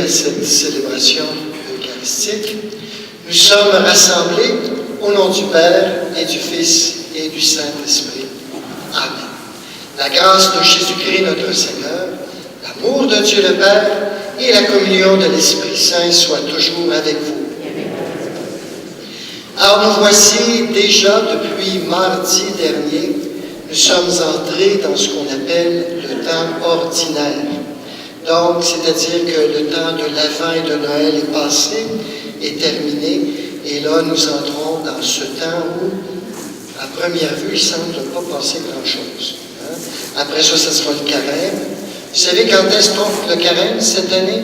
à cette célébration eucharistique, nous sommes rassemblés au nom du Père et du Fils et du Saint-Esprit. Amen. La grâce de Jésus-Christ notre Seigneur, l'amour de Dieu le Père et la communion de l'Esprit Saint soient toujours avec vous. Alors nous voici déjà depuis mardi dernier, nous sommes entrés dans ce qu'on appelle le temps ordinaire. Donc, c'est-à-dire que le temps de l'Avent et de Noël est passé, est terminé, et là nous entrons dans ce temps où, à première vue, il ne semble pas passer grand-chose. Après ça, ce sera le carême. Vous savez quand est-ce qu'on fait le carême cette année?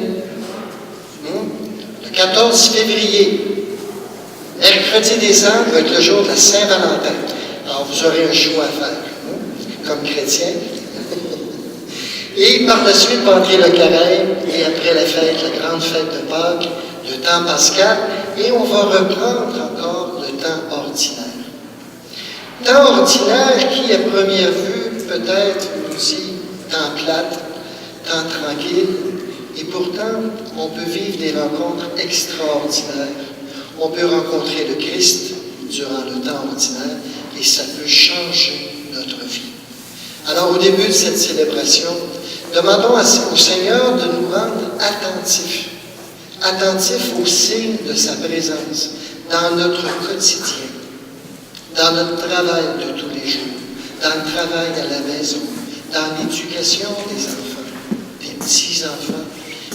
Le 14 février. Mercredi des Cendres va être le jour de la Saint-Valentin. Alors, vous aurez un choix à faire, comme chrétien. Et par la suite, entrer le carême, et après la fête, la grande fête de Pâques, le temps pascal, et on va reprendre encore le temps ordinaire. Temps ordinaire qui, à première vue, peut-être nous dit temps plate, temps tranquille, et pourtant, on peut vivre des rencontres extraordinaires. On peut rencontrer le Christ durant le temps ordinaire et ça peut changer notre vie. Alors, au début de cette célébration, demandons au Seigneur de nous rendre attentifs aux signes de sa présence dans notre quotidien, dans notre travail de tous les jours, dans le travail à la maison, dans l'éducation des enfants, des petits-enfants.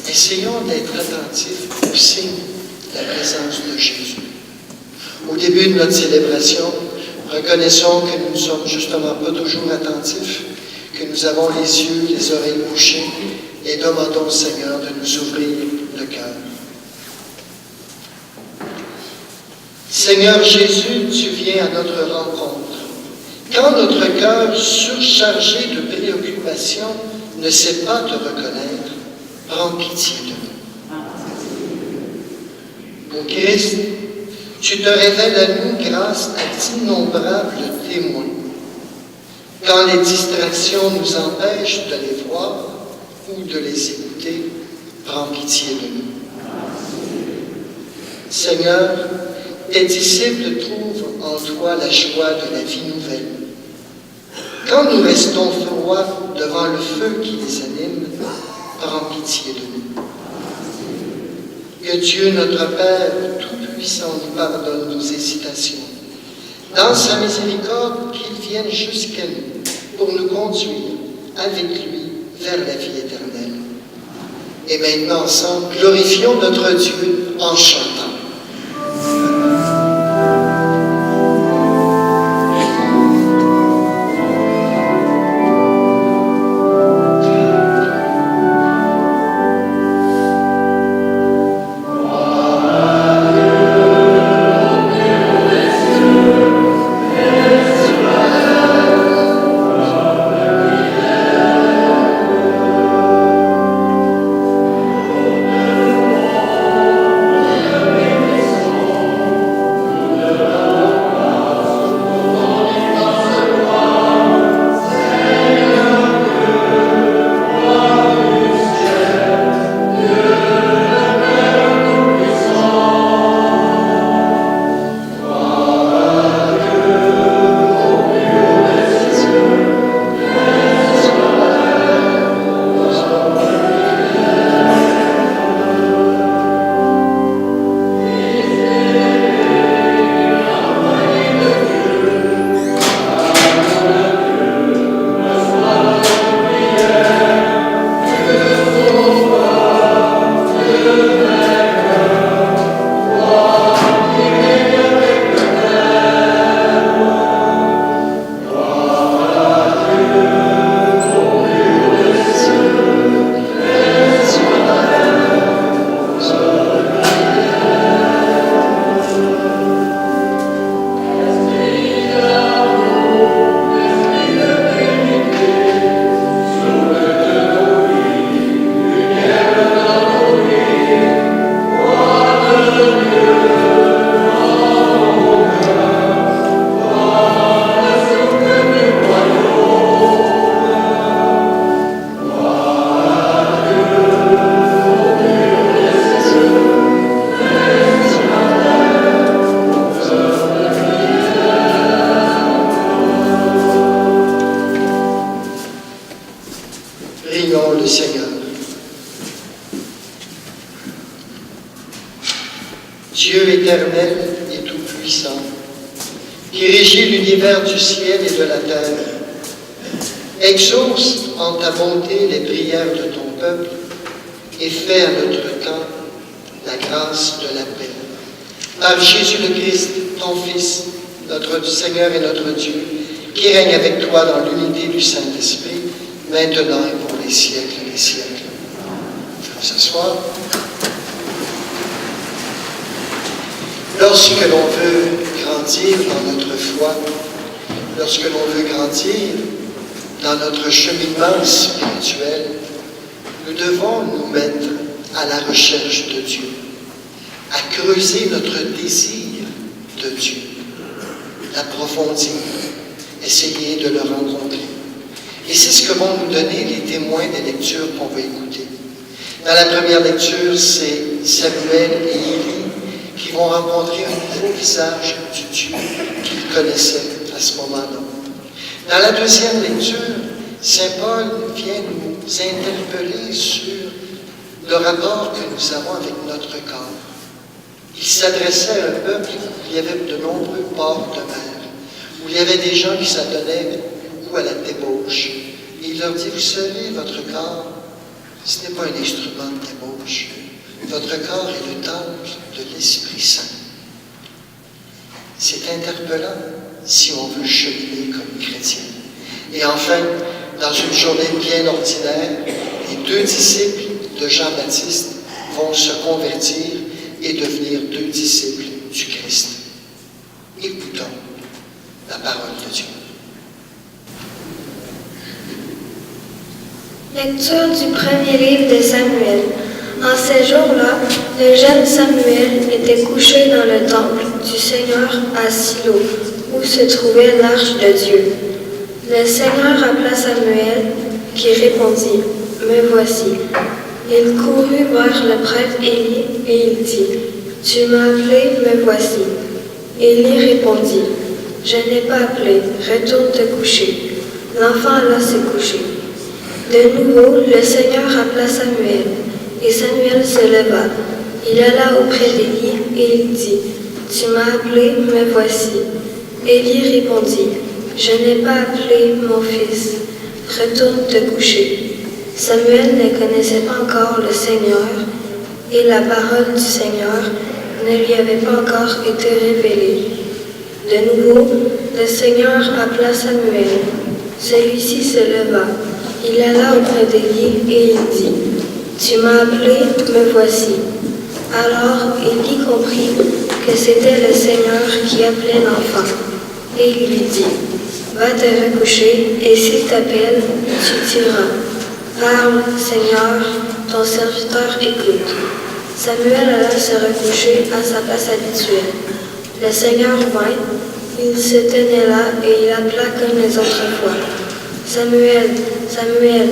Essayons d'être attentifs aux signes de la présence de Jésus. Au début de notre célébration, reconnaissons que nous ne sommes justement pas toujours attentifs, que nous avons les yeux, les oreilles bouchées, et demandons au Seigneur de nous ouvrir le cœur. Seigneur Jésus, tu viens à notre rencontre. Quand notre cœur surchargé de préoccupations ne sait pas te reconnaître, prends pitié de nous. Ô Christ, tu te révèles à nous grâce à d'innombrables témoins. Quand les distractions nous empêchent de les voir ou de les écouter, prends pitié de nous. Seigneur, tes disciples trouvent en toi la joie de la vie nouvelle. Quand nous restons froids devant le feu qui les anime, prends pitié de nous. Que Dieu, notre Père Tout-Puissant, nous pardonne nos hésitations. Dans sa miséricorde, qu'il vienne jusqu'à nous pour nous conduire avec lui vers la vie éternelle. Et maintenant, ensemble, glorifions notre Dieu en chantant. Tout-Puissant, qui régit l'univers du ciel et de la terre. Exauce en ta bonté les prières de ton peuple et fais à notre temps la grâce de la paix. Par Jésus le Christ, ton Fils, notre Seigneur et notre Dieu, qui règne avec toi dans l'unité du Saint-Esprit, maintenant et pour les siècles des siècles. Vous s'asseoir. Lorsque l'on veut grandir dans notre foi, lorsque l'on veut grandir dans notre cheminement spirituel, nous devons nous mettre à la recherche de Dieu, à creuser notre désir de Dieu, l'approfondir, essayer de le rencontrer. Et c'est ce que vont nous donner les témoins des lectures qu'on va écouter. Dans la première lecture, c'est Samuel et Élie qui vont rencontrer un nouveau visage du Dieu qu'ils connaissaient à ce moment-là. Dans la deuxième lecture, Saint Paul vient nous interpeller sur le rapport que nous avons avec notre corps. Il s'adressait à un peuple où il y avait de nombreux ports de mer, où il y avait des gens qui s'adonnaient beaucoup à la débauche. Et il leur dit, vous savez, votre corps, ce n'est pas un instrument de débauche. Votre corps est le temple de l'Esprit Saint. C'est interpellant si on veut cheminer comme chrétien. Et enfin, dans une journée bien ordinaire, les deux disciples de Jean-Baptiste vont se convertir et devenir deux disciples du Christ. Écoutons la parole de Dieu. Lecture du premier livre de Samuel. En ces jours-là, le jeune Samuel était couché dans le temple du Seigneur à Silo, où se trouvait l'arche de Dieu. Le Seigneur appela Samuel, qui répondit, « Me voici. » Il courut vers le prêtre Élie et il dit, « Tu m'as appelé, me voici. » Élie répondit, « Je n'ai pas appelé, retourne te coucher. » L'enfant alla se coucher. De nouveau, le Seigneur appela Samuel, et Samuel se leva. Il alla auprès d'Élie et il dit, « Tu m'as appelé, me voici. » Élie répondit, « Je n'ai pas appelé mon fils, retourne te coucher. » Samuel ne connaissait pas encore le Seigneur, et la parole du Seigneur ne lui avait pas encore été révélée. De nouveau, le Seigneur appela Samuel. Celui-ci se leva. Il alla auprès d'Élie et il dit, « Tu m'as appelé, me voici. » Alors Élie comprit que c'était le Seigneur qui appelait l'enfant, et il lui dit, « Va te recoucher, et s'il t'appelle, tu diras. Parle, Seigneur, ton serviteur écoute. » Samuel alla se recoucher à sa place habituelle. Le Seigneur vint, il se tenait là et il appela comme les autres fois. « Samuel, Samuel !»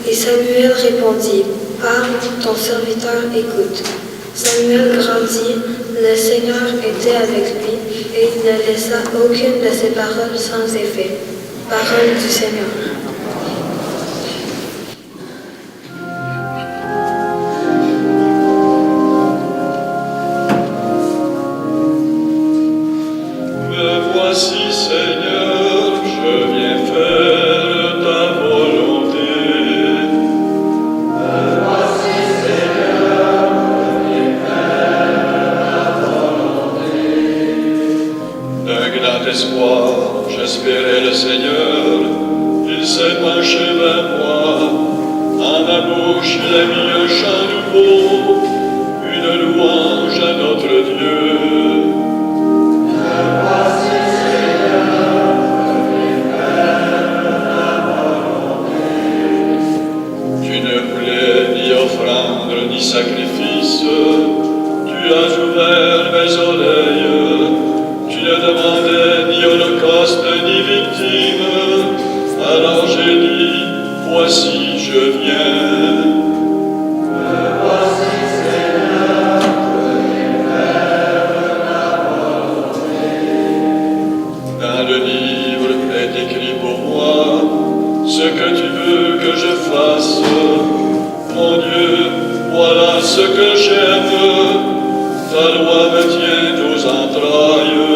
Et Samuel répondit, « Parle, ton serviteur écoute. » Samuel grandit, le Seigneur était avec lui et il ne laissa aucune de ses paroles sans effet. Parole du Seigneur. J'espérais le Seigneur, il s'est penché vers moi. À ma bouche, il a mis un chant nouveau, une louange à notre Dieu. Me voici, Seigneur, je vais faire ta volonté. Tu ne voulais ni offrande ni sacrifice, tu as ouvert mes oreilles. Tu ne demandais ni holocauste ni victime, alors j'ai dit, voici je viens. Me voici Seigneur, je viens faire ta volonté. Dans le livre est écrit pour moi, ce que tu veux que je fasse. Mon Dieu, voilà ce que j'aime, ta loi me tient aux entrailles.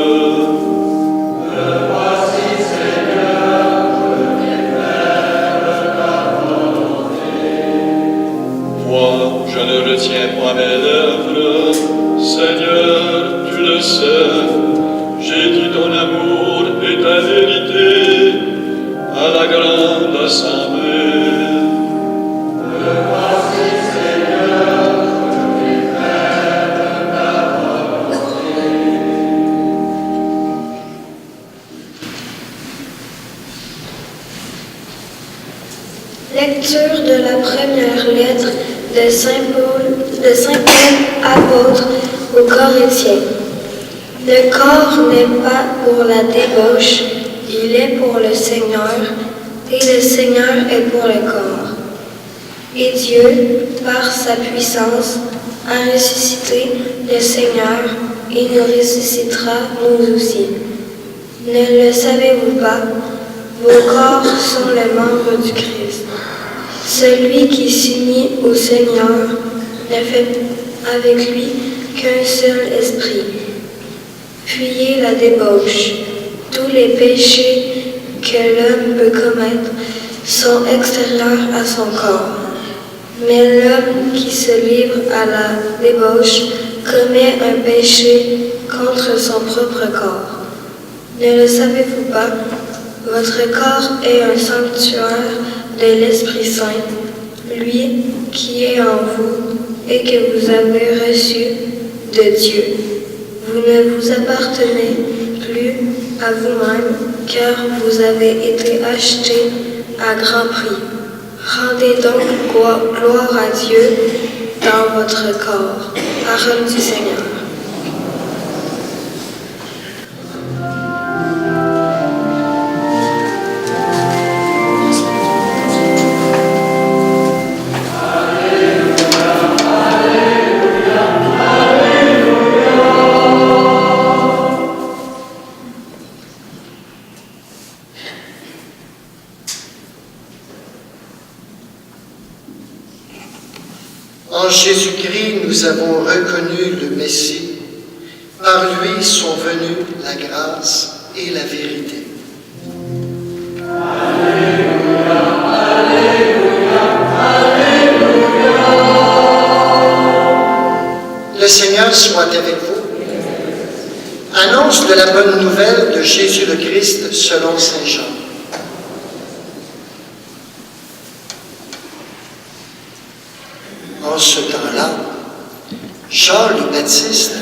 Lecture de la première lettre de Saint Paul, apôtre aux Corinthiens. Le corps n'est pas pour la débauche, il est pour le Seigneur, et le Seigneur est pour le corps. Et Dieu, par sa puissance, a ressuscité le Seigneur, et nous ressuscitera nous aussi. Ne le savez-vous pas? Vos corps sont les membres du Christ. Celui qui s'unit au Seigneur ne fait avec lui qu'un seul esprit. Fuyez la débauche. Tous les péchés que l'homme peut commettre sont extérieurs à son corps. Mais l'homme qui se livre à la débauche commet un péché contre son propre corps. Ne le savez-vous pas? Votre corps est un sanctuaire de l'Esprit Saint, lui qui est en vous et que vous avez reçu de Dieu. Vous ne vous appartenez plus à vous-même, car vous avez été achetés à grand prix. Rendez donc gloire à Dieu dans votre corps. Parole du Seigneur. En Jésus-Christ, nous avons reconnu le Messie. Par lui sont venues la grâce et la vérité. Alléluia, Alléluia, Alléluia. Le Seigneur soit avec vous. Annonce de la bonne nouvelle de Jésus le Christ selon saint Jean. En ce temps-là, Jean le Baptiste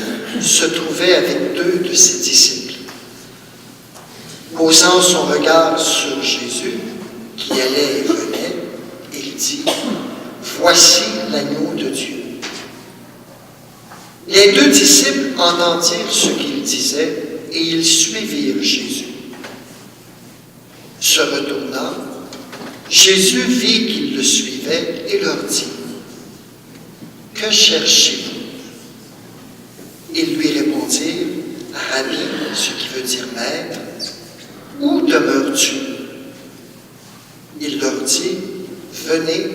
se trouvait avec 2 de ses disciples. Posant son regard sur Jésus, qui allait et venait, il dit, « Voici l'agneau de Dieu. » Les 2 disciples entendirent ce qu'il disait et ils suivirent Jésus. Se retournant, Jésus vit qu'ils le suivaient et leur dit, « Que cherchez-vous? » Ils lui répondirent, « Rabbi, ce qui veut dire maître, où demeures-tu? » Il leur dit, « Venez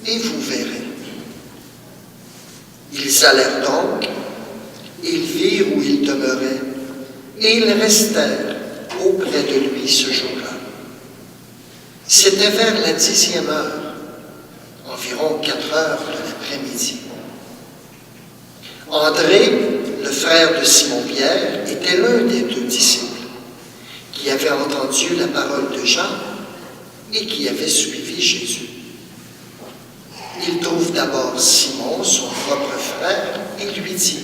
et vous verrez. » Ils allèrent donc, ils virent où il demeurait, et ils restèrent auprès de lui ce jour-là. C'était vers la 10e heure, environ 4 heures de l'après-midi. André, le frère de Simon-Pierre, était l'un des 2 disciples qui avait entendu la parole de Jean et qui avait suivi Jésus. Il trouve d'abord Simon, son propre frère, et lui dit,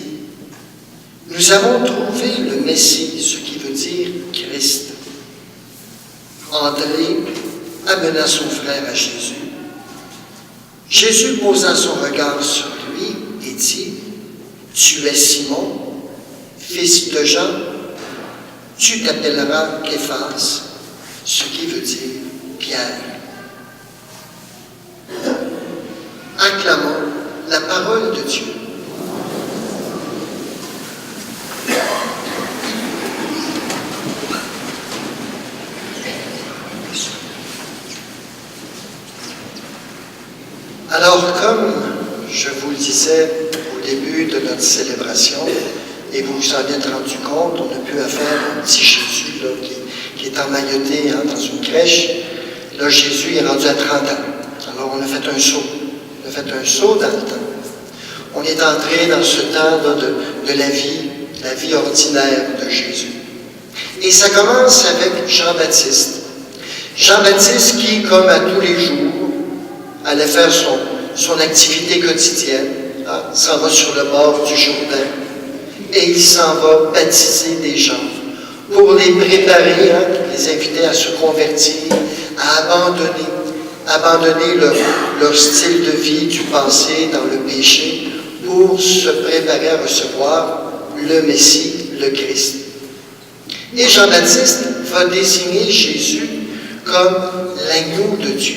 « Nous avons trouvé le Messie, ce qui veut dire Christ. » André amena son frère à Jésus. Jésus posa son regard sur lui et dit, « Tu es Simon, fils de Jean, tu t'appelleras Képhas, ce qui veut dire Pierre. » Acclamons la parole de Dieu. Alors, comme je vous le disais au début de notre célébration, et vous vous en êtes rendu compte, on a pu affaire à un petit Jésus là, qui est emmailloté dans une crèche. Là, Jésus est rendu à 30 ans. Alors, on a fait un saut. On a fait un saut dans le temps. On est entré dans ce temps là, de la vie ordinaire de Jésus. Et ça commence avec Jean-Baptiste. Jean-Baptiste qui, comme à tous les jours, allait faire son activité quotidienne, s'en va sur le bord du Jourdain et il s'en va baptiser des gens pour les préparer, les inviter à se convertir, à abandonner abandonné leur style de vie du passé dans le péché pour se préparer à recevoir le Messie, le Christ. Et Jean-Baptiste va désigner Jésus comme l'agneau de Dieu.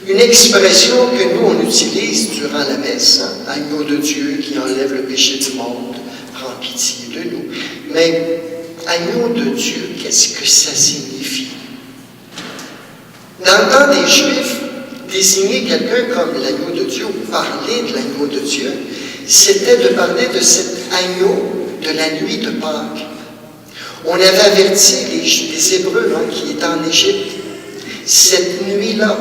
Une expression que nous, on utilise durant la messe, hein, agneau de Dieu qui enlève le péché du monde, prend pitié de nous. Mais agneau de Dieu, qu'est-ce que ça signifie? Dans le temps des Juifs, désigner quelqu'un comme l'agneau de Dieu ou parler de l'agneau de Dieu, c'était de parler de cet agneau de la nuit de Pâques. On avait averti les Hébreux qui étaient en Égypte, cette nuit-là,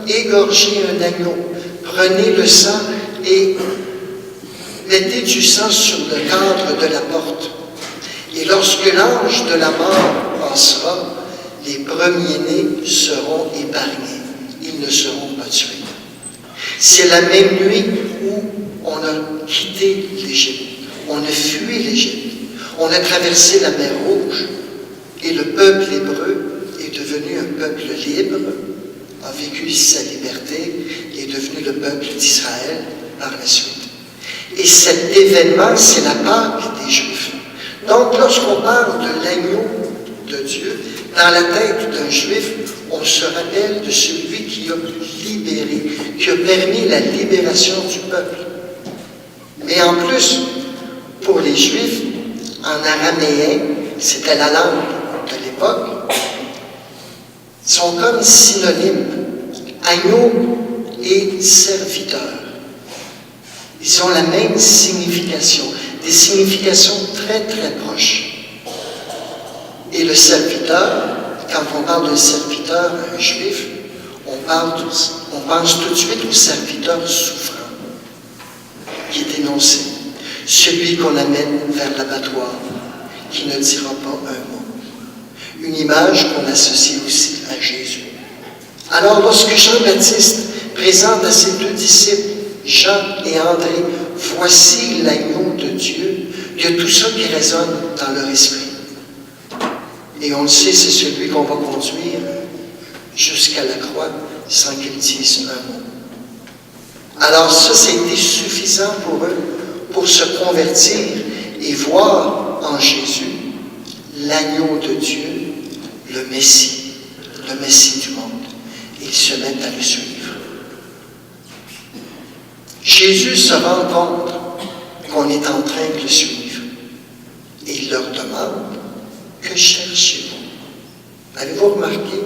égorgez un agneau, prenez le sang et mettez du sang sur le cadre de la porte. Et lorsque l'ange de la mort passera, les premiers-nés seront épargnés. Ils ne seront pas tués. C'est la même nuit où on a quitté l'Égypte. On a fui l'Égypte. On a traversé la mer Rouge. Et le peuple hébreu est devenu un peuple libre, a vécu sa liberté et est devenu le peuple d'Israël par la suite. Et cet événement, c'est la Pâque des Juifs. Donc, lorsqu'on parle de l'agneau de Dieu, dans la tête d'un Juif, on se rappelle de celui qui a libéré, qui a permis la libération du peuple. Mais en plus, pour les Juifs, en araméen, c'était la langue de l'époque, sont comme synonymes, agneau et serviteur. Ils ont la même signification, des significations très très proches. Et le serviteur, quand on parle d'un serviteur à un juif, on pense tout de suite au serviteur souffrant, qui est énoncé, celui qu'on amène vers l'abattoir, qui ne dira pas un mot. Une image qu'on associe aussi à Jésus. Alors, lorsque Jean-Baptiste présente à ses deux disciples, Jean et André, voici l'agneau de Dieu, il y a tout ça qui résonne dans leur esprit. Et on le sait, c'est celui qu'on va conduire jusqu'à la croix sans qu'ils disent un mot. Alors ça, c'était suffisant pour eux pour se convertir et voir en Jésus l'agneau de Dieu, le Messie du monde. Et ils se mettent à le suivre. Jésus se rend compte qu'on est en train de le suivre. Et il leur demande, que cherchez-vous? Avez-vous remarqué?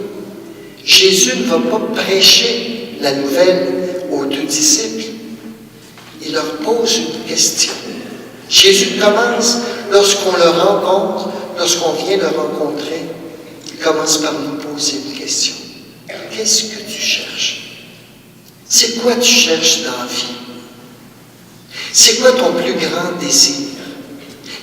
Jésus ne va pas prêcher la nouvelle aux deux disciples. Il leur pose une question. Jésus commence, lorsqu'on le rencontre, lorsqu'on vient le rencontrer, il commence par nous poser une question. Qu'est-ce que tu cherches? C'est quoi tu cherches dans la vie? C'est quoi ton plus grand désir?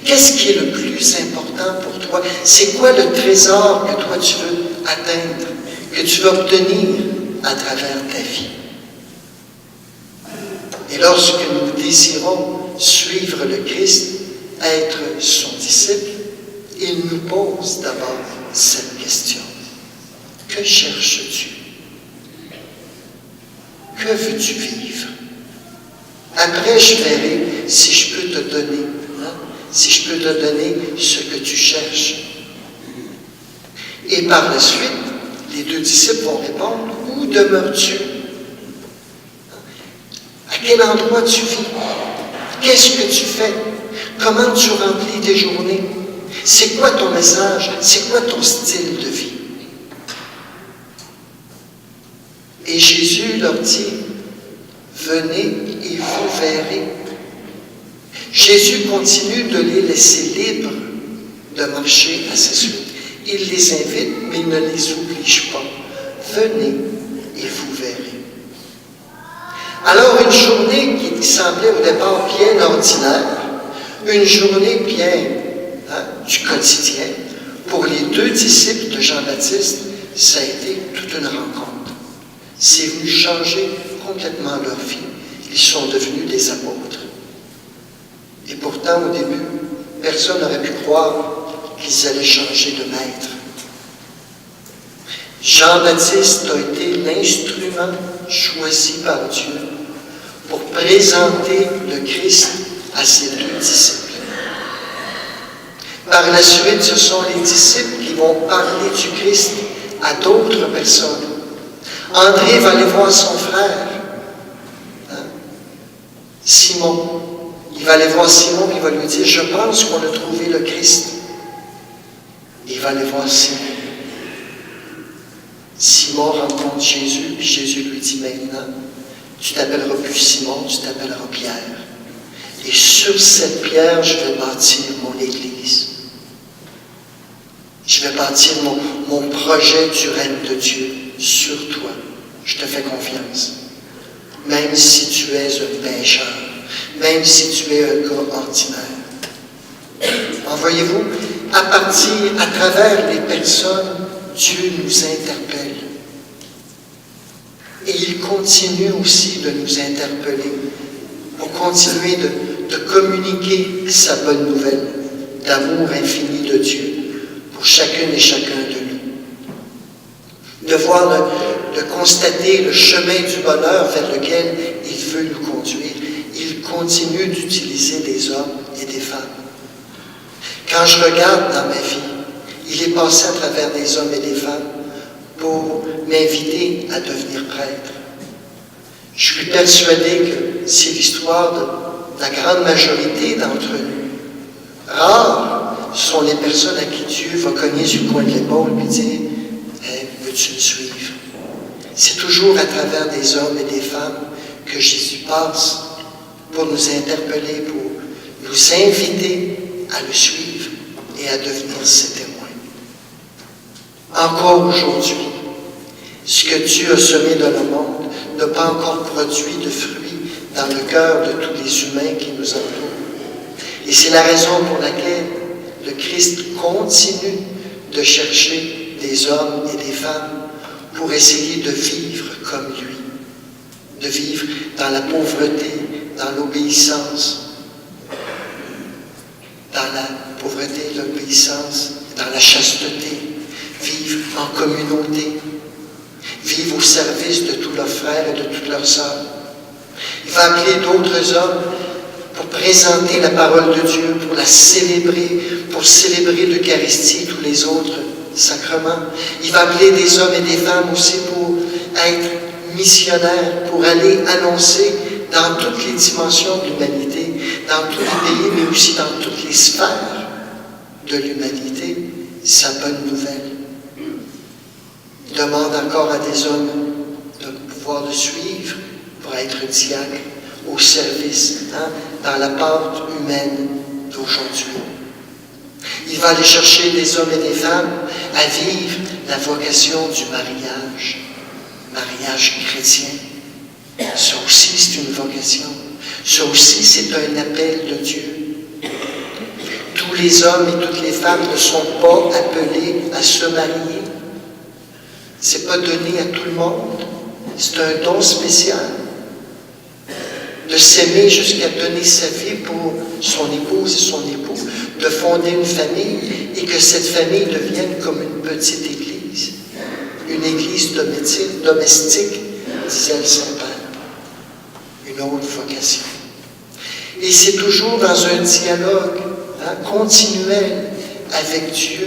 Qu'est-ce qui est le plus important pour toi? C'est quoi le trésor que toi tu veux atteindre, que tu veux obtenir à travers ta vie? Et lorsque nous désirons suivre le Christ, être son disciple, il nous pose d'abord cette question. Que cherches-tu? Que veux-tu vivre? Après, je verrai si je peux te donner, si je peux te donner ce que tu cherches. Et par la suite, les deux disciples vont répondre, où demeures-tu? À quel endroit tu vis? Qu'est-ce que tu fais? Comment tu remplis tes journées? C'est quoi ton message? C'est quoi ton style de vie? Et Jésus leur dit, venez et vous verrez. Jésus continue de les laisser libres de marcher à sa suite. Il les invite, mais il ne les oblige pas. Venez et vous verrez. Alors, une journée qui semblait au départ bien ordinaire, une journée bien du quotidien, pour les deux disciples de Jean-Baptiste, ça a été toute une rencontre. C'est venu changer complètement leur vie. Ils sont devenus des apôtres. Et pourtant, au début, personne n'aurait pu croire qu'ils allaient changer de maître. Jean-Baptiste a été l'instrument choisi par Dieu pour présenter le Christ à ses 2 disciples. Par la suite, ce sont les disciples qui vont parler du Christ à d'autres personnes. André va aller voir son frère, Simon. Il va aller voir Simon et il va lui dire, je pense qu'on a trouvé le Christ. Il va aller voir Simon. Simon rencontre Jésus, puis Jésus lui dit, maintenant, tu t'appelleras plus Simon, tu t'appelleras Pierre. Et sur cette pierre, je vais bâtir mon Église. Je vais bâtir mon projet du règne de Dieu sur toi. Je te fais confiance. Même si tu es un pécheur, même si tu es un gars ordinaire. Voyez-vous, à travers les personnes, Dieu nous interpelle. Et il continue aussi de nous interpeller pour continuer de communiquer sa bonne nouvelle d'amour infini de Dieu pour chacune et chacun de nous. De constater le chemin du bonheur vers lequel il veut nous conduire. Il continue d'utiliser des hommes et des femmes. Quand je regarde dans ma vie, il est passé à travers des hommes et des femmes pour m'inviter à devenir prêtre. Je suis persuadé que c'est l'histoire de la grande majorité d'entre nous. Rares sont les personnes à qui Dieu va cogner sur le coin de l'épaule et dire « Hey, veux-tu me suivre? » C'est toujours à travers des hommes et des femmes que Jésus passe pour nous interpeller, pour nous inviter à le suivre et à devenir ses témoins. Encore aujourd'hui, ce que Dieu a semé dans le monde n'a pas encore produit de fruits dans le cœur de tous les humains qui nous entourent. Et c'est la raison pour laquelle le Christ continue de chercher des hommes et des femmes pour essayer de vivre comme lui, de vivre dans la pauvreté, dans l'obéissance, dans la chasteté, vivre en communauté, vivre au service de tous leurs frères et de toutes leurs sœurs. Il va appeler d'autres hommes pour présenter la parole de Dieu, pour la célébrer, pour célébrer l'Eucharistie et tous les autres sacrements. Il va appeler des hommes et des femmes aussi pour être missionnaires, pour aller annoncer dans toutes les dimensions de l'humanité, dans tous les pays, mais aussi dans toutes les sphères de l'humanité, sa bonne nouvelle. Il demande encore à des hommes de pouvoir le suivre pour être diacre au service, dans la pente humaine d'aujourd'hui. Il va aller chercher des hommes et des femmes à vivre la vocation du mariage chrétien. Ça aussi, c'est une vocation. Ça aussi, c'est un appel de Dieu. Tous les hommes et toutes les femmes ne sont pas appelés à se marier. Ce n'est pas donné à tout le monde. C'est un don spécial. De s'aimer jusqu'à donner sa vie pour son épouse et son époux, de fonder une famille et que cette famille devienne comme une petite église. Une église domestique, disait le Saint-Père. Une autre vocation. Et c'est toujours dans un dialogue continuel avec Dieu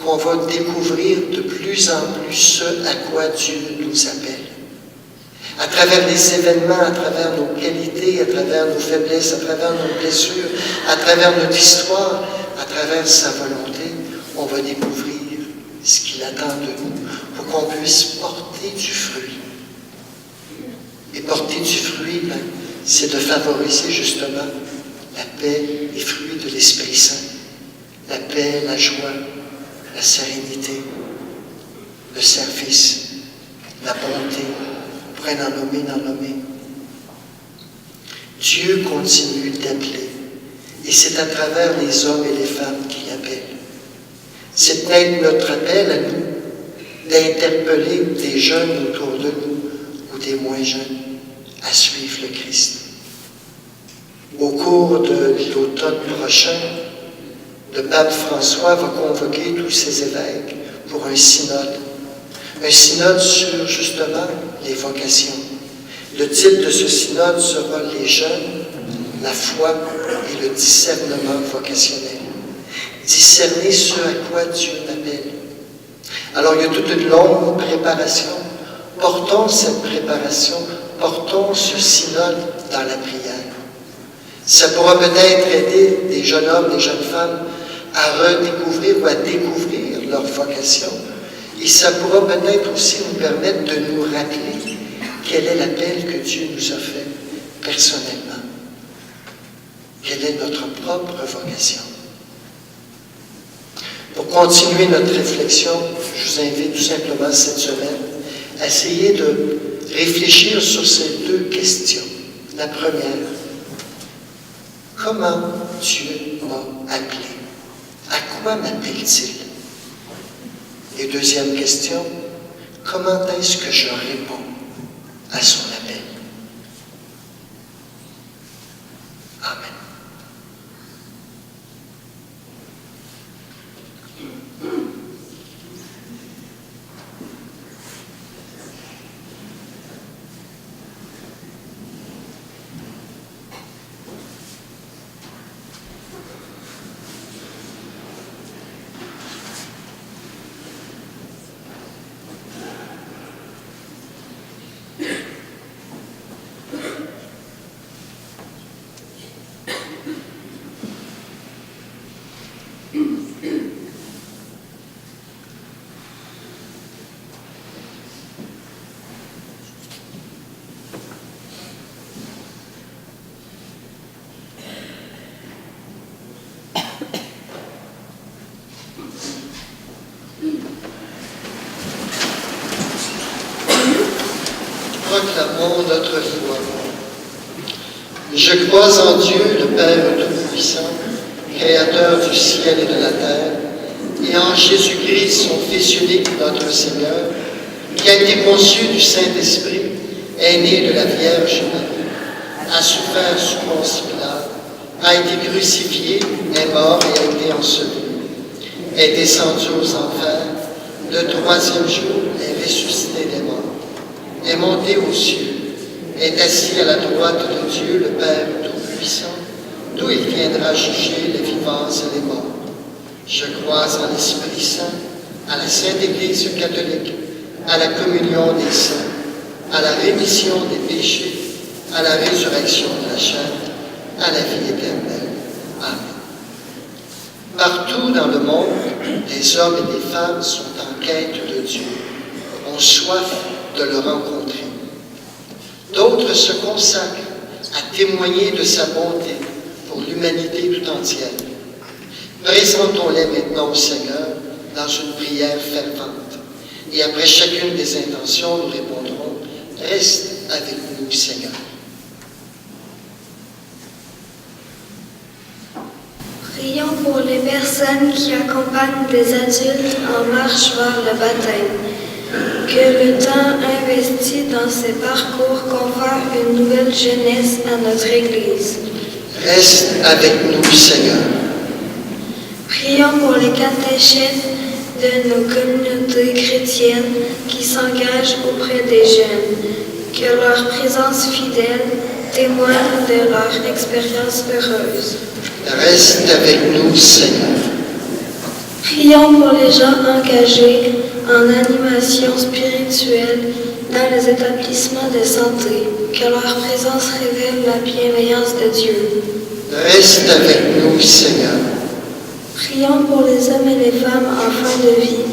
qu'on va découvrir de plus en plus ce à quoi Dieu nous appelle. À travers les événements, à travers nos qualités, à travers nos faiblesses, à travers nos blessures, à travers notre histoire, à travers sa volonté, on va découvrir ce qu'il attend de nous pour qu'on puisse porter du fruit. Et porter du fruit, c'est de favoriser justement la paix, les fruits de l'Esprit Saint. La paix, la joie, la sérénité, le service, la bonté. On pourrait en nommer. Dieu continue d'appeler. Et c'est à travers les hommes et les femmes qu'il appelle. C'est peut-être notre appel à nous d'interpeller des jeunes autour de nous ou des moins jeunes à suivre le Christ. Au cours de l'automne prochain, le pape François va convoquer tous ses évêques pour un synode Un synode sur, justement, les vocations. Le titre de ce synode sera « Les jeunes, la foi et le discernement vocationnel ». Discerner ce à quoi Dieu m'appelle. Alors, il y a toute une longue préparation. Portons cette préparation, portons ce synode dans la prière. Ça pourra peut-être aider des jeunes hommes, des jeunes femmes à redécouvrir ou à découvrir leur vocation. Et ça pourra peut-être aussi nous permettre de nous rappeler quel est l'appel que Dieu nous a fait personnellement. Quelle est notre propre vocation. Pour continuer notre réflexion, je vous invite tout simplement cette semaine à essayer de réfléchir sur ces deux questions. La première, comment Dieu m'a appelé? À quoi m'appelle-t-il? Et deuxième question, comment est-ce que je réponds à son appel? Amen. Proclamons notre foi. Je crois en Dieu, le Père Tout-Puissant, Créateur du ciel et de la terre, et en Jésus-Christ, son Fils unique, notre Seigneur, qui a été conçu du Saint-Esprit, est né de la Vierge Marie, a souffert sous Ponce Pilate, a été crucifié, est mort et a été enseveli, est descendu aux enfers, le troisième jour est ressuscité des morts, est monté aux cieux, est assis à la droite de Dieu, le Père Tout-Puissant, d'où il viendra juger les vivants et les morts. Je crois en l'Esprit Saint, à la Sainte Église catholique, à la communion des saints, à la rémission des péchés, à la résurrection de la chair, à la vie éternelle. Amen. Partout dans le monde, des hommes et des femmes sont en quête de Dieu, ont soif de le rencontrer. D'autres se consacrent à témoigner de sa bonté pour l'humanité tout entière. Présentons-les maintenant au Seigneur dans une prière fervente. Et après chacune des intentions, nous répondrons « Reste avec nous, Seigneur ». Prions pour les personnes qui accompagnent des adultes en marche vers le baptême. Que le temps investi dans ces parcours confère une nouvelle jeunesse à notre Église. Reste avec nous, Seigneur. Prions pour les catéchètes de nos communautés chrétiennes qui s'engagent auprès des jeunes. Que leur présence fidèle témoigne de leur expérience heureuse. Reste avec nous, Seigneur. Prions pour les gens engagés en animation spirituelle dans les établissements de santé. Que leur présence révèle la bienveillance de Dieu. Reste avec nous, Seigneur. Prions pour les hommes et les femmes en fin de vie.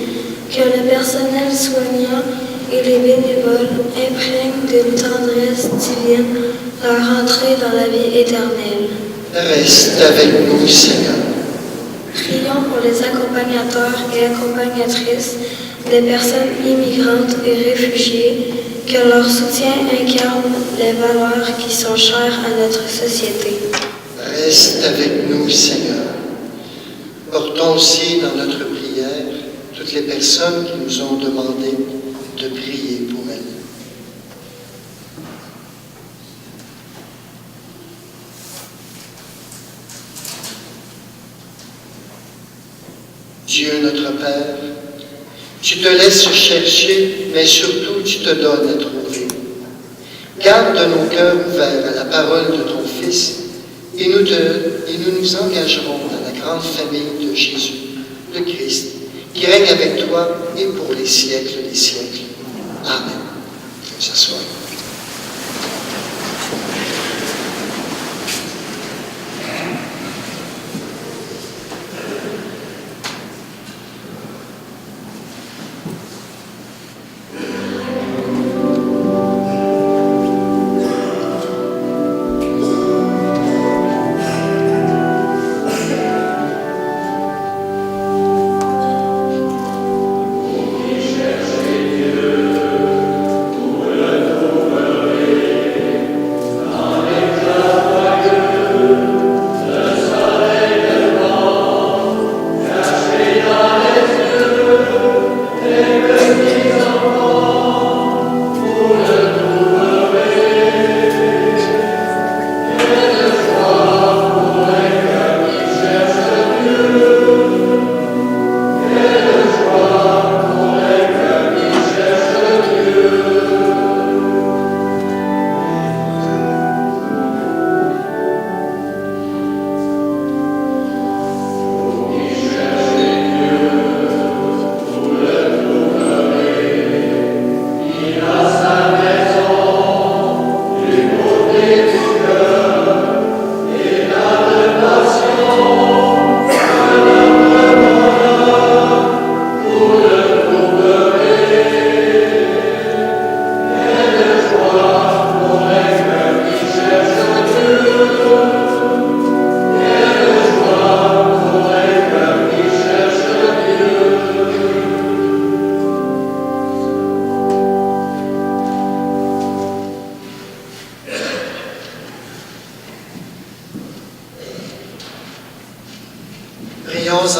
Que le personnel soignant et les bénévoles imprègnent d'une tendresse divine leur entrée dans la vie éternelle. Reste avec nous, Seigneur. Prions pour les accompagnateurs et accompagnatrices des personnes immigrantes et réfugiées, que leur soutien incarne les valeurs qui sont chères à notre société. Reste avec nous, Seigneur. Portons aussi dans notre prière toutes les personnes qui nous ont demandé de prier pour elles. Dieu notre Père, Tu te laisses chercher, mais surtout tu te donnes à trouver. Garde nos cœurs ouverts à la parole de ton Fils et nous nous engagerons dans la grande famille de Jésus, le Christ, qui règne avec toi et pour les siècles des siècles. Amen. Que ça soit.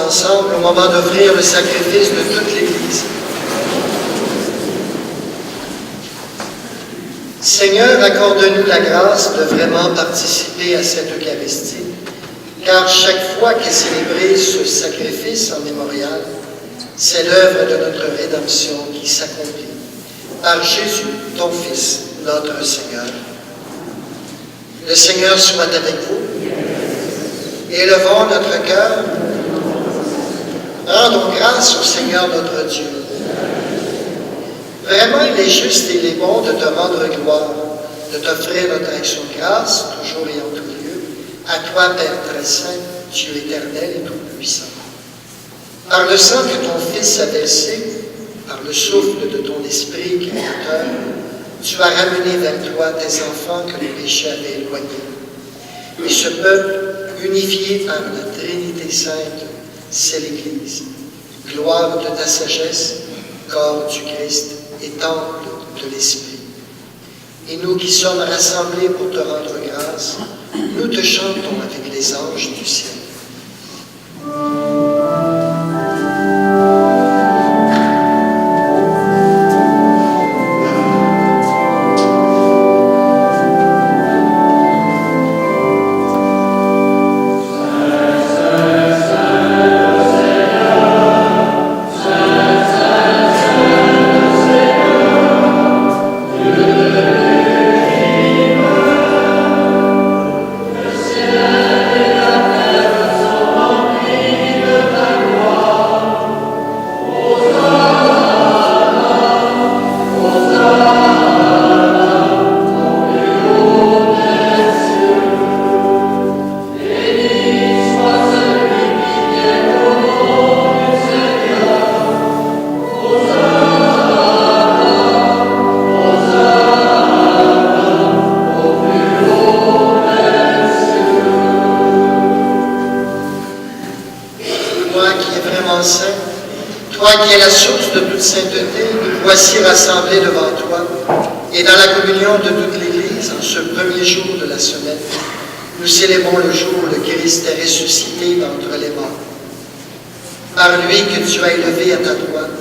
Ensemble au moment d'offrir le sacrifice de toute l'Église. Seigneur, accorde-nous la grâce de vraiment participer à cette Eucharistie, car chaque fois qu'est célébré ce sacrifice en mémorial, c'est l'œuvre de notre rédemption qui s'accomplit par Jésus, ton Fils, notre Seigneur. Le Seigneur soit avec vous. Élevons notre cœur. Rendons grâce au Seigneur notre Dieu. Vraiment, il est juste et il est bon de te rendre gloire, de t'offrir notre action de grâce, toujours et en tout lieu, à toi, Père très saint, Dieu éternel et tout-puissant. Par le sang que ton Fils a versé, par le souffle de ton Esprit créateur, tu as ramené vers toi tes enfants que le péché avait éloignés. Et ce peuple, unifié par la Trinité sainte, c'est l'Église. Gloire de ta sagesse, corps du Christ et temple de l'Esprit. Et nous qui sommes rassemblés pour te rendre grâce, nous te chantons avec les anges du ciel. Toi qui es la source de toute sainteté, nous voici rassemblés devant toi, et dans la communion de toute l'Église, en ce premier jour de la semaine, nous célébrons le jour où le Christ est ressuscité d'entre les morts. Par lui que tu as élevé à ta droite,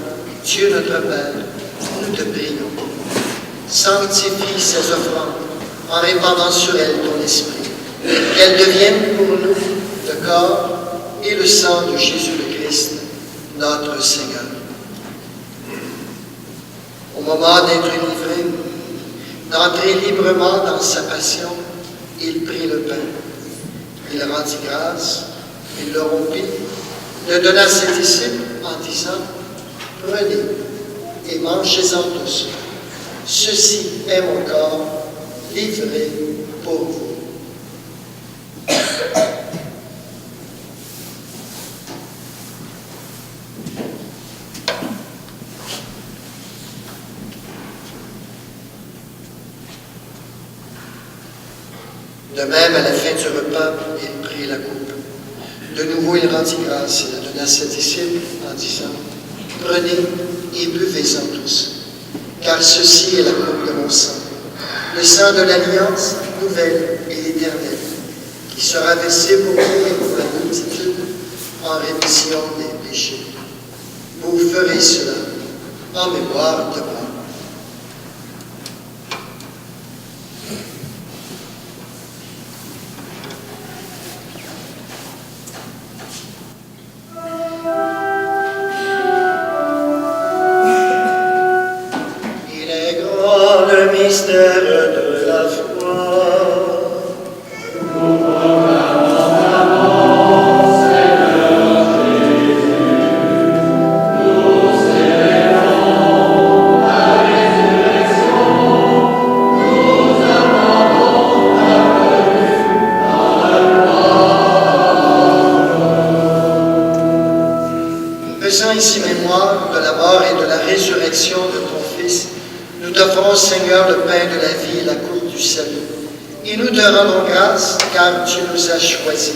Dieu notre Père, nous te prions. Sanctifie ces offrandes en répandant sur elles ton esprit, qu'elles deviennent pour nous le corps et le sang de Jésus le Christ, notre Seigneur. Au moment d'être livré, d'entrer librement dans sa passion, il prit le pain. Il rendit grâce, il le rompit, le donna à ses disciples en disant, « Prenez et mangez-en tous. Ceci est mon corps livré pour vous. » De même, à la fin du repas, il prit la coupe. De nouveau, il rendit grâce et la donna à ses disciples en disant, « Prenez et buvez-en tous, car ceci est la coupe de mon sang, le sang de l'alliance nouvelle et éternelle, qui sera versé pour vous et pour la multitude en rémission des péchés. Vous ferez cela en mémoire de moi. » Mystère de la foi. Faisant ici mémoire de la mort et de la résurrection de ton Fils, nous t'offrons, Seigneur, le pain de la vie et la coupe du salut. Et nous te rendons grâce, car tu nous as choisis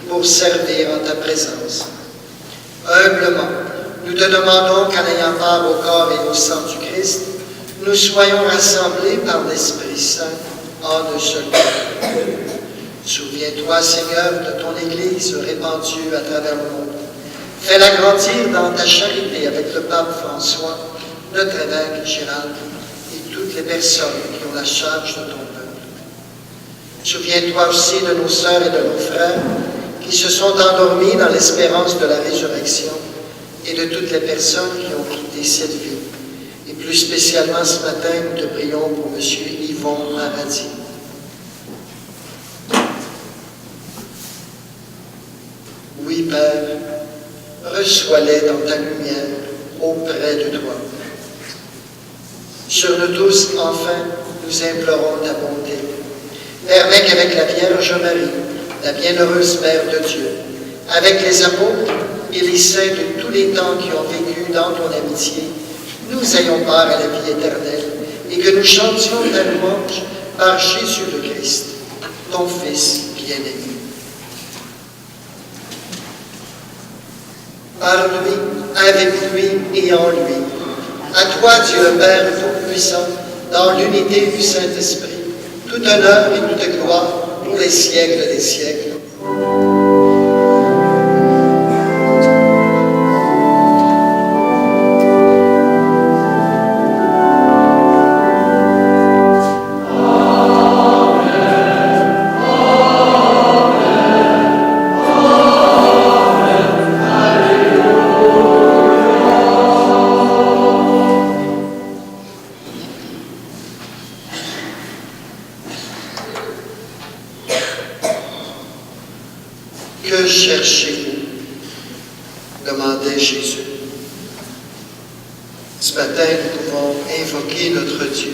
pour servir en ta présence. Humblement, nous te demandons qu'en ayant part au corps et au sang du Christ, nous soyons rassemblés par l'Esprit Saint en un seul corps. Souviens-toi, Seigneur, de ton Église répandue à travers le monde. Fais-la grandir dans ta charité avec le pape François, notre évêque Gérald, toutes les personnes qui ont la charge de ton peuple. Souviens-toi aussi de nos sœurs et de nos frères qui se sont endormis dans l'espérance de la résurrection et de toutes les personnes qui ont quitté cette vie. Et plus spécialement ce matin, nous te prions pour M. Yvon Maradi. Oui, Père, reçois-les dans ta lumière auprès de toi. Sur nous tous, enfin, nous implorons ta bonté. Permets qu'avec la Vierge Marie, la bienheureuse Mère de Dieu, avec les apôtres et les saints de tous les temps qui ont vécu dans ton amitié, nous ayons part à la vie éternelle et que nous chantions ta louange par Jésus le Christ, ton Fils bien-aimé. Par lui, avec lui et en lui, à toi, Dieu le Père Tout-Puissant, dans l'unité du Saint-Esprit, tout honneur et toute gloire pour les siècles des siècles. Que cherchez-vous? Demandait Jésus. Ce matin, nous pouvons invoquer notre Dieu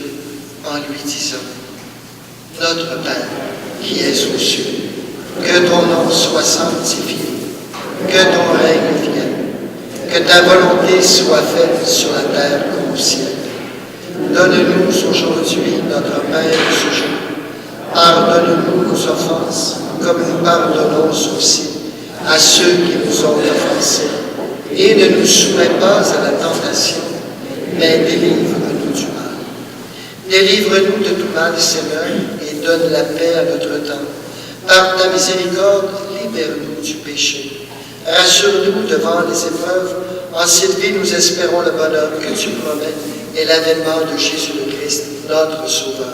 en lui disant, « Notre Père, qui es aux cieux, que ton nom soit sanctifié, que ton règne vienne, que ta volonté soit faite sur la terre comme au ciel. Donne-nous aujourd'hui notre pain de ce jour. Pardonne-nous nos offenses, comme nous pardonnons aussi à ceux qui nous ont offensés. Et ne nous soumets pas à la tentation, mais délivre-nous du mal. Délivre-nous de tout mal, Seigneur, et donne la paix à notre temps. Par ta miséricorde, libère-nous du péché. Rassure-nous devant les épreuves. En cette vie, nous espérons le bonheur que tu promets et l'avènement de Jésus le Christ, notre Sauveur.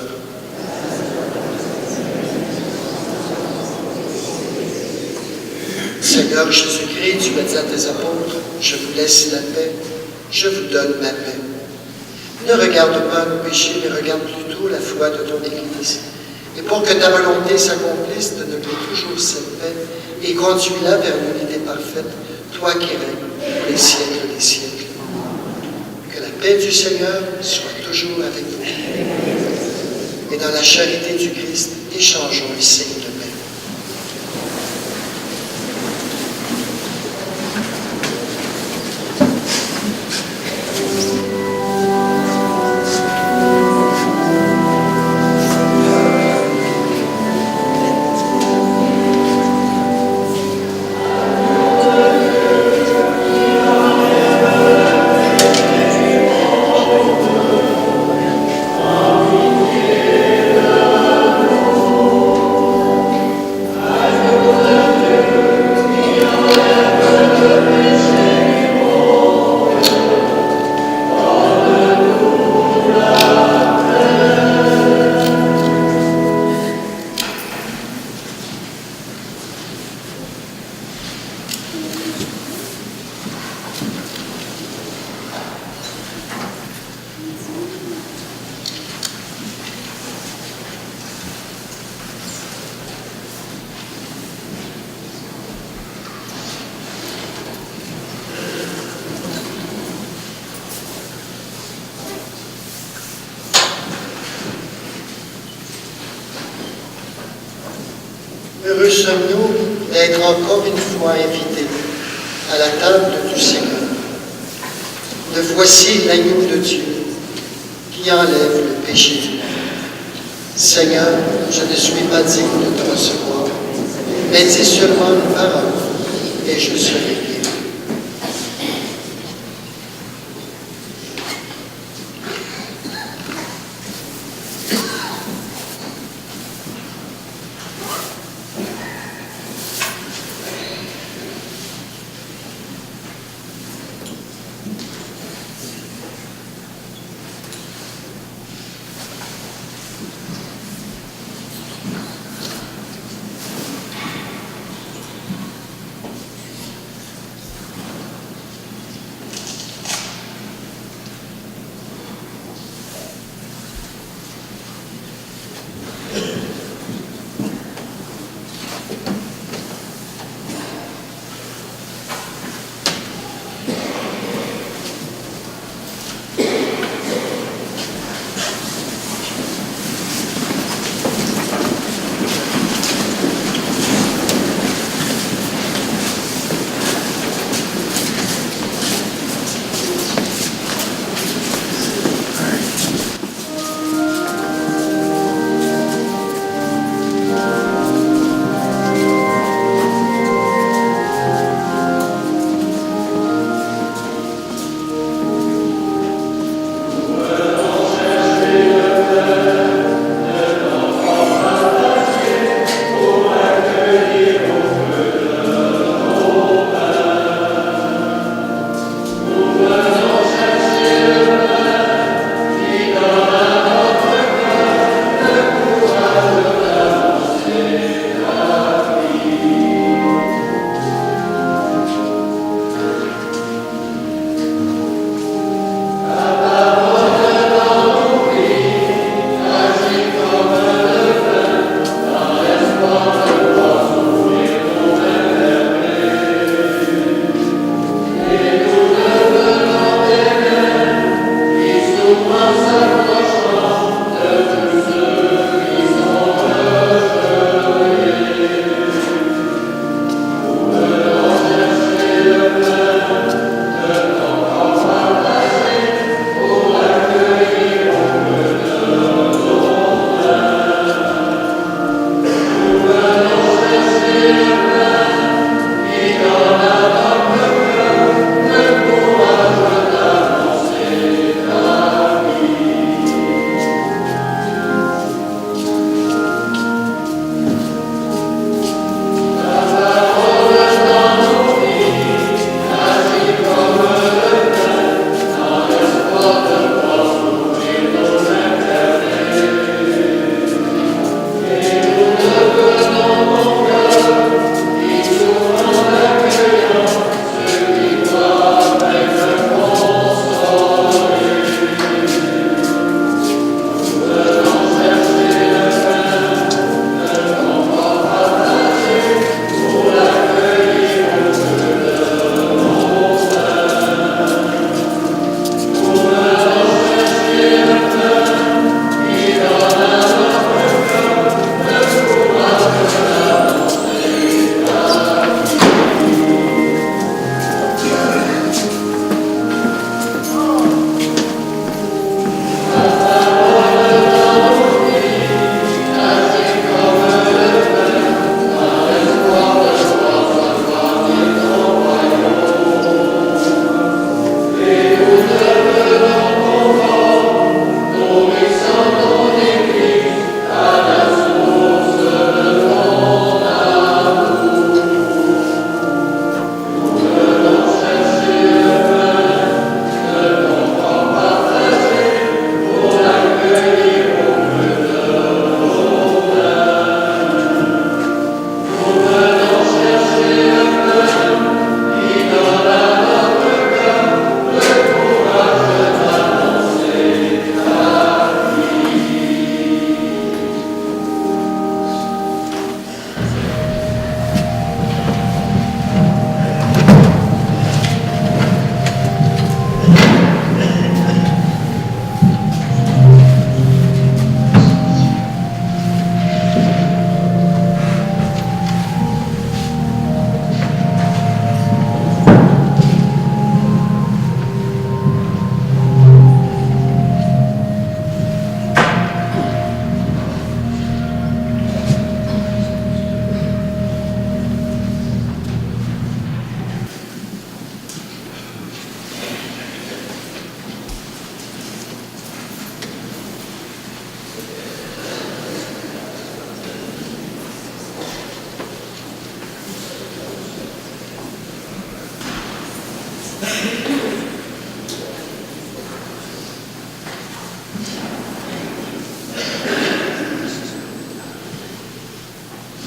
Seigneur Jésus-Christ, tu as dit à tes apôtres, je vous laisse la paix, je vous donne ma paix. Ne regarde pas nos péchés, mais regarde plutôt la foi de ton Église. Et pour que ta volonté s'accomplisse, donne-lui toujours cette paix et conduis-la vers l'unité parfaite, toi qui règnes pour les siècles des siècles. Que la paix du Seigneur soit toujours avec vous. Et dans la charité du Christ, échangeons les signes de paix. Heureux sommes-nous d'être encore une fois invités à la table du Seigneur. Le voici l'agneau de Dieu qui enlève le péché du monde. Seigneur, je ne suis pas digne de te recevoir, mais dis seulement une parole et je serai guéri.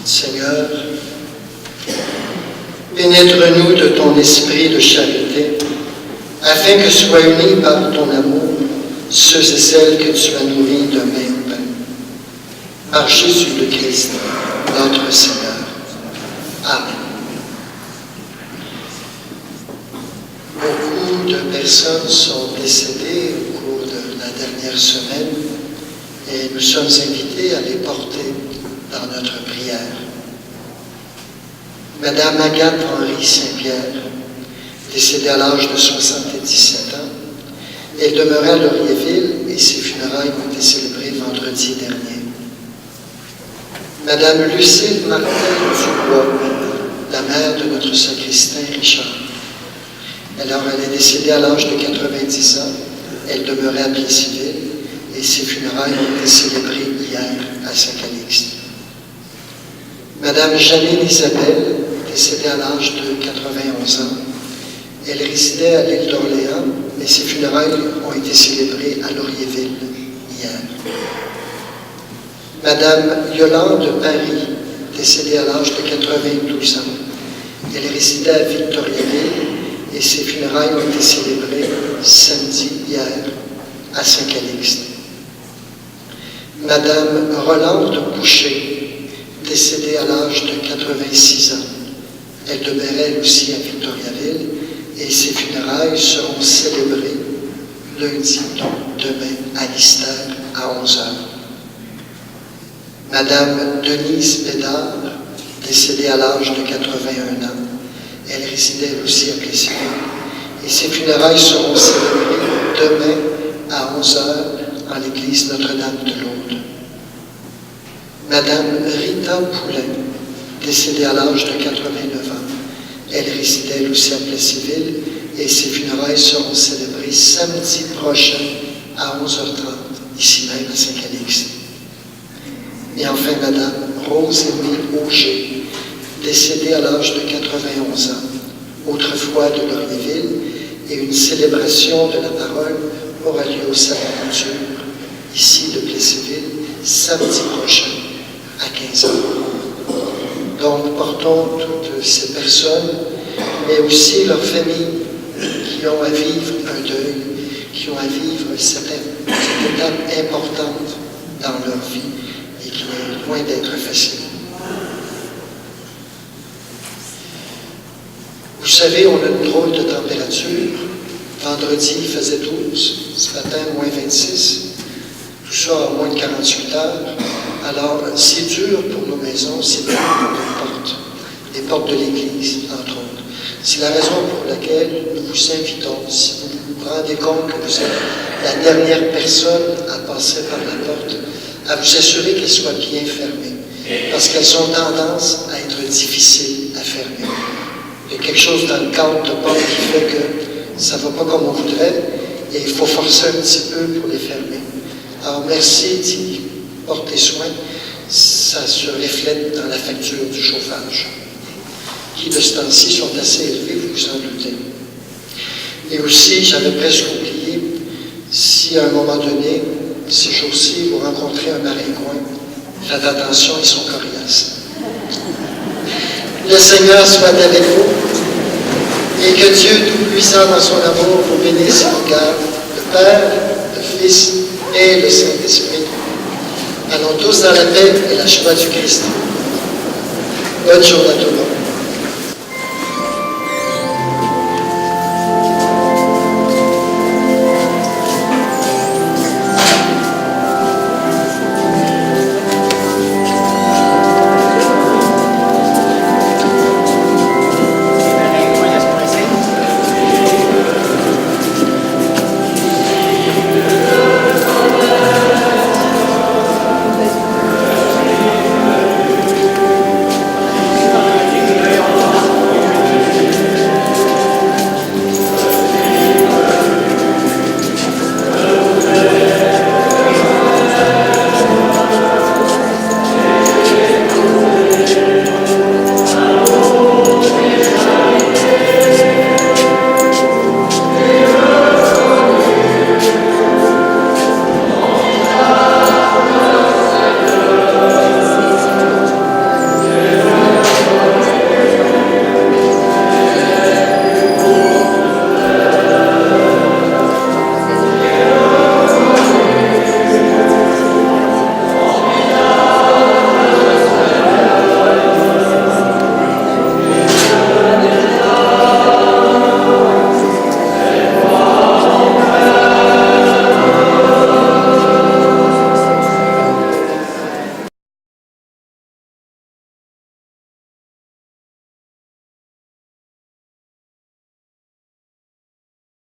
Seigneur, pénètre-nous de ton esprit de charité, afin que soient unis par ton amour ceux et celles que tu as nourris d'un même pain. Par Jésus le Christ, notre Seigneur. Amen. Beaucoup de personnes sont décédées au cours de la dernière semaine et nous sommes invités à les porter dans notre prière. Madame Agathe Henri Saint-Pierre, décédée à l'âge de 77 ans, elle demeurait à Laurierville et ses funérailles ont été célébrées vendredi dernier. Madame Lucille Martel-Dubois, la mère de notre sacristain Richard. Alors, elle est décédée à l'âge de 90 ans. Elle demeurait à Plessisville et ses funérailles ont été célébrées hier à Saint-Calixte. Madame Janine Isabelle, décédée à l'âge de 91 ans. Elle résidait à l'île d'Orléans, mais ses funérailles ont été célébrées à Laurierville hier. Madame Yolande Paris, décédée à l'âge de 92 ans. Elle résidait à Victoriaville et ses funérailles ont été célébrées samedi hier à Saint-Calixte. Madame Rolande Boucher, décédée à l'âge de 86 ans. Elle demeurait elle aussi à Victoriaville et ses funérailles seront célébrées lundi, donc demain, à l'Istère à 11h. Madame Denise Bédard, décédée à l'âge de 81 ans. Elle résidait elle aussi à Plessisville et ses funérailles seront célébrées demain à 11h en l'église Notre-Dame de Lourdes. Madame Rita Poulain, décédée à l'âge de 89 ans. Elle résidait elle aussi à Plessisville et ses funérailles seront célébrées samedi prochain à 11h30, ici même à Saint-Calixte. Et enfin, Madame Rose-Aimée Auger, décédée à l'âge de 91 ans, autrefois de Laurierville, et une célébration de la parole aura lieu au Saint-Nature, ici de Plessisville, samedi prochain à 15h. Donc, portons toutes ces personnes, mais aussi leurs familles qui ont à vivre un deuil, qui ont à vivre cette étape importante dans leur vie et qui est loin d'être facile. Vous savez, on a une drôle de température. Vendredi, il faisait 12, ce matin, moins 26. Tout ça en moins de 48 heures. Alors, c'est dur pour nos maisons, c'est dur pour les portes de l'Église, entre autres. C'est la raison pour laquelle nous vous invitons, si vous vous rendez compte que vous êtes la dernière personne à passer par la porte, à vous assurer qu'elle soit bien fermée, parce qu'elles ont tendance à être difficiles à fermer. Il y a quelque chose dans le cadre de porte qui fait que ça ne va pas comme on voudrait et il faut forcer un petit peu pour les fermer. Alors, merci d'y porter soin. Ça se reflète dans la facture du chauffage, qui de ce temps-ci sont assez élevés, vous vous en doutez. Et aussi, j'avais presque oublié, si à un moment donné, ces jours-ci, vous rencontrez un maringouin, faites attention, ils sont coriaces. Le Seigneur soit avec vous et que Dieu Tout-Puissant dans son amour vous bénisse et vous garde, le Père, le Fils et le Saint-Esprit. Allons tous dans la paix et la joie du Christ. Bonne journée à tout le monde.